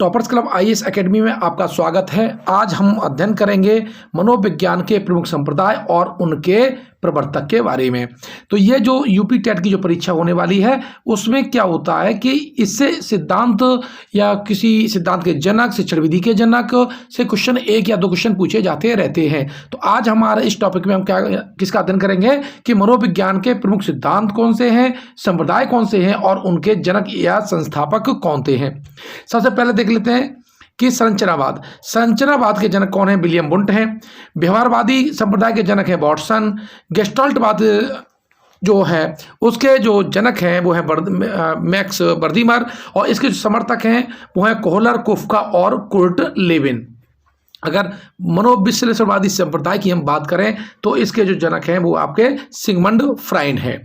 Toppers club IAS academy में आपका स्वागत है। आज हम अध्ययन करेंगे मनोविज्ञान के प्रमुख संप्रदाय और उनके प्रवर्तक के बारे में। तो ये जो यूपी टेट की जो परीक्षा होने वाली है उसमें क्या होता है कि इससे सिद्धांत या किसी सिद्धांत के जनक, शिक्षण विधि के जनक से क्वेश्चन एक या दो क्वेश्चन पूछे जाते रहते हैं। तो आज हमारे इस टॉपिक में हम किसका अध्ययन करेंगे कि मनोविज्ञान के प्रमुख सिद्धांत कौन से हैं, संप्रदाय कौन से हैं और उनके जनक या संस्थापक कौन से हैं। सबसे पहले देख लेते हैं कि संरचनावाद के जनक कौन है। विलियम वुंट हैं। व्यवहारवादी संप्रदाय के जनक हैं वाटसन। गेस्टाल्टवाद जो है उसके जो जनक हैं वो है मैक्स बर्दीमर और इसके जो समर्थक हैं वो हैं कोहलर, कुफ्का और कुर्ट लेविन। अगर मनोविश्लेषणवादी संप्रदाय की हम बात करें तो इसके जो जनक हैं वो आपके सिगमंड फ्राइड हैं।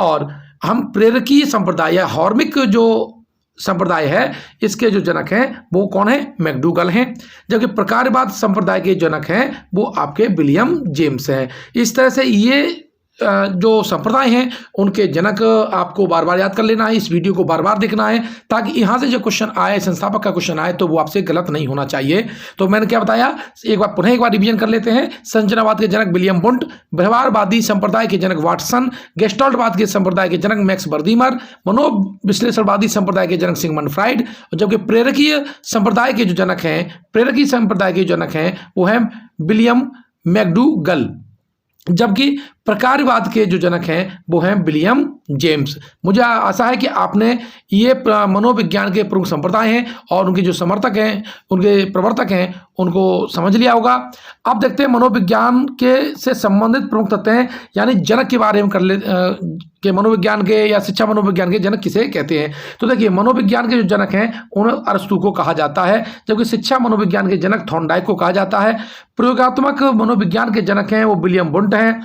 और हम प्रेरकीय संप्रदाय या हॉर्मिक जो संप्रदाय है इसके जो जनक हैं वो कौन है, मैकडूगल हैं। जबकि प्रकारवाद संप्रदाय के जनक हैं वो आपके विलियम जेम्स हैं। इस तरह से ये जो संप्रदाय हैं उनके जनक आपको बार बार याद कर लेना है, इस वीडियो को बार बार देखना है ताकि यहाँ से जो क्वेश्चन आए, संस्थापक का क्वेश्चन आए तो वो आपसे गलत नहीं होना चाहिए। तो मैंने क्या बताया, पुनः एक बार रिवीजन कर लेते हैं। संरचनावाद के जनक विलियम वुंट, व्यवहारवादी संप्रदाय के जनक वाटसन, गेस्टाल्टवाद के संप्रदाय के जनक मैक्स बर्दीमर, मनोविश्लेषणवादी संप्रदाय के जनक सिगमंड फ्राइड, जबकि प्रेरकीय संप्रदाय के जो जनक हैं वो हैं विलियम मैकडूगल। जबकि प्रकारवाद के जो जनक हैं वो हैं विलियम जेम्स। मुझे आशा है कि आपने ये मनोविज्ञान के प्रमुख संप्रदाय हैं और उनके जो समर्थक हैं, उनके प्रवर्तक हैं, उनको समझ लिया होगा। अब देखते हैं मनोविज्ञान के से संबंधित प्रमुख तत्व हैं यानी जनक के बारे में कर ले कि मनोविज्ञान के या शिक्षा मनोविज्ञान के जनक किसे कहते हैं। तो देखिए मनोविज्ञान के जो जनक हैं उन्हें अरस्तु को कहा जाता है, जबकि शिक्षा मनोविज्ञान के जनक थॉर्नडाइक को कहा जाता है। प्रयोगात्मक मनोविज्ञान के जनक हैं वो विलियम वुंट हैं।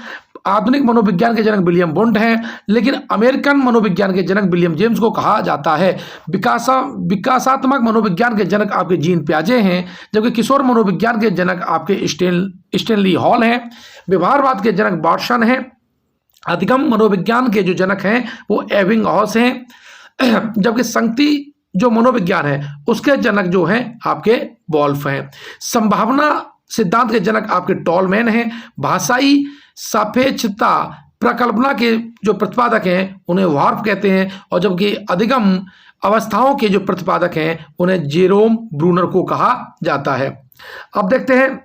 आधुनिक मनोविज्ञान के जनक विलियम वुंट हैं, लेकिन अमेरिकन मनोविज्ञान के जनक विलियम जेम्स को कहा जाता है। विकासात्मक मनोविज्ञान के जनक आपके जीन पियाजे हैं, जबकि किशोर मनोविज्ञान के जनक आपके स्टेनली हॉल हैं। व्यवहारवाद के जनक वाटसन हैं। अधिगम मनोविज्ञान के जो जनक हैं वो एबिंगहॉस हैं, जबकि संगति जो मनोविज्ञान है उसके जनक जो हैं आपके वॉल्फ हैं। संभावना सिद्धांत के जनक आपके टॉलमैन हैं। भाषाई सापेक्षता प्रकल्पना के जो प्रतिपादक हैं उन्हें वार्फ कहते हैं, और जबकि अधिगम अवस्थाओं के जो प्रतिपादक हैं उन्हें जेरोम ब्रूनर को कहा जाता है। अब देखते हैं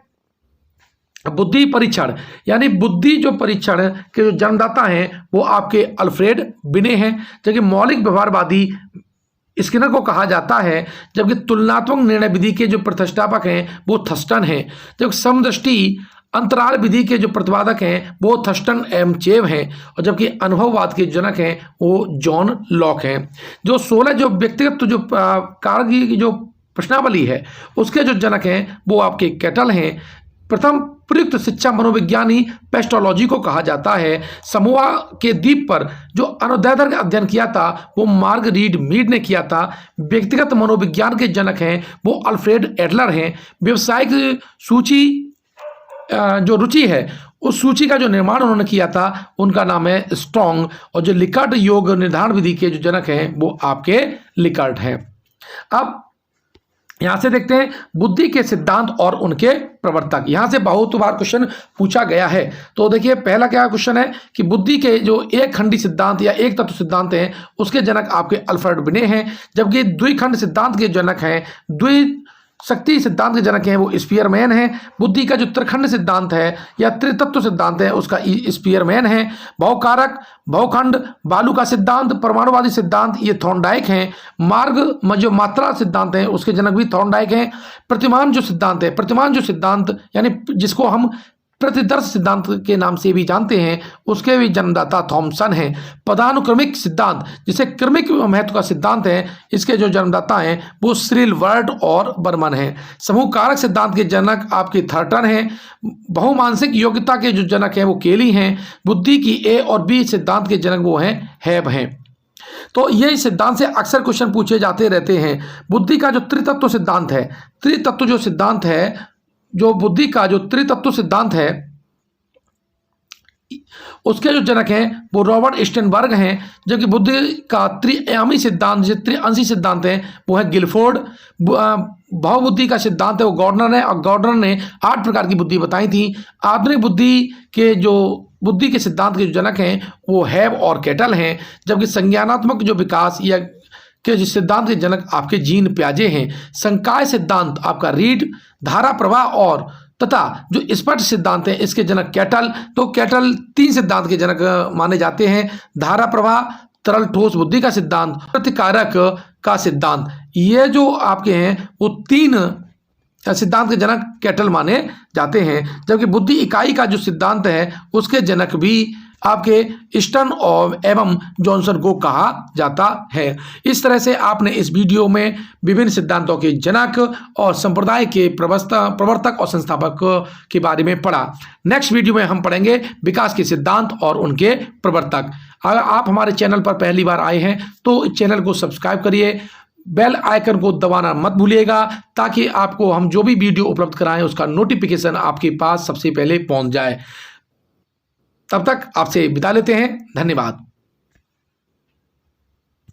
बुद्धि परीक्षण यानी बुद्धि जो परीक्षण के जो जन्मदाता हैं वो आपके अल्फ्रेड बिने हैं, जबकि मौलिक व्यवहारवादी स्किनर को कहा जाता है। जबकि तुलनात्मक निर्णय विधि के जो प्रतिष्ठापक हैं वो थर्स्टन हैं। जबकि समदृष्टि अंतराल विधि के जो प्रतिपादक हैं वो थर्स्टन एम चेव हैं, और जबकि अनुभववाद के जनक हैं वो जॉन लॉक हैं। जो 16 जो व्यक्तिगत जो कारगी की जो प्रश्नावली है उसके जो जनक हैं वो आपके कैटल हैं। प्रथम प्रयुक्त शिक्षा मनोविज्ञानी पेस्टोलॉजी को कहा जाता है। समोआ के द्वीप पर जो अनुदैर्ध्य अध्ययन किया था वो मार्ग रीड मीड ने किया था। व्यक्तिगत मनोविज्ञान के जनक हैं वो अल्फ्रेड एडलर हैं। व्यावसायिक सूची जो रुचि है उस सूची का जो निर्माण उन्होंने किया था उनका नाम है स्ट्रॉन्ग, और जो लिकर्ट योग निर्धारण विधि के जो जनक हैं वो आपके लिकर्ट हैं। अब यहां से देखते हैं बुद्धि के सिद्धांत और उनके प्रवर्तक। यहां से बहुत बार क्वेश्चन पूछा गया है। तो देखिए पहला क्या क्वेश्चन है कि बुद्धि के जो एक खंडी सिद्धांत या एक तत्व सिद्धांत हैं उसके जनक आपके अल्फ्रेड बिने हैं, जबकि द्विखंड सिद्धांत के जनक हैं, शक्ति सिद्धांत के जनक हैं वो स्पीयरमैन हैं। बुद्धि का जो त्रिखंड सिद्धांत है या त्रितत्व सिद्धांत है उसका स्पीयरमैन है। बहुकारक, बहुखंड, बालू का सिद्धांत, परमाणुवादी सिद्धांत ये थॉर्नडाइक हैं। मार्ग जो मात्रा सिद्धांत है उसके जनक भी थॉर्नडाइक हैं। प्रतिमान जो सिद्धांत यानी जिसको हम प्रतिदर्श सिद्धांत के नाम से भी जानते हैं उसके भी जन्मदाता थॉमसन हैं। पदानुक्रमिक सिद्धांत जिसे क्रमिक महत्व का सिद्धांत है इसके जो जन्मदाता हैं वो सिरिल वर्ड और बर्मन हैं। समूह कारक सिद्धांत के जनक आपके थर्टन हैं। बहुमानसिक योग्यता के जो जनक हैं वो केली हैं। बुद्धि की ए और बी सिद्धांत के जनक वो हैं हैब हैं। तो ये सिद्धांत से अक्सर क्वेश्चन पूछे जाते रहते हैं। बुद्धि का जो त्रितत्व सिद्धांत है, त्रितत्व जो सिद्धांत है, जो बुद्धि का जो त्रितत्व सिद्धांत है उसके जो जनक हैं वो रॉबर्ट स्टेनबर्ग हैं, जबकि बुद्धि का त्रिआयामी सिद्धांत, जो त्रिअंशी सिद्धांत है, वो है गिलफोर्ड। भावबुद्धि का सिद्धांत है वो गॉर्डनर है, और गॉर्डनर ने 8 प्रकार की बुद्धि बताई थी। आधुनिक बुद्धि के सिद्धांत के जो जनक हैं वो हैव और कैटल हैं, जबकि संज्ञानात्मक जो विकास या के जो सिद्धांत के जनक आपके जीन पियाजे हैं। संकाय सिद्धांत आपका रीड, धारा प्रवाह और तथा जो स्पष्ट सिद्धांत है इसके जनक कैटल। तो कैटल 3 सिद्धांत के जनक माने जाते हैं, धारा प्रवाह, तरल ठोस बुद्धि का सिद्धांत, प्रतिकारक का सिद्धांत। ये जो आपके हैं वो 3 सिद्धांत के जनक कैटल माने जाते हैं, जबकि बुद्धि इकाई का जो सिद्धांत है उसके जनक भी आपके स्टर्न और एवं जॉनसन को कहा जाता है। इस तरह से आपने इस वीडियो में विभिन्न सिद्धांतों के जनक और संप्रदाय के प्रवर्तक और संस्थापक के बारे में पढ़ा। नेक्स्ट वीडियो में हम पढ़ेंगे विकास के सिद्धांत और उनके प्रवर्तक। अगर आप हमारे चैनल पर पहली बार आए हैं तो चैनल को सब्सक्राइब करिए, बेल आइकन को दबाना मत भूलिएगा, ताकि आपको हम जो भी वीडियो उपलब्ध कराएं उसका नोटिफिकेशन आपके पास सबसे पहले पहुंच जाए। तब तक आपसे विदा लेते हैं। धन्यवाद।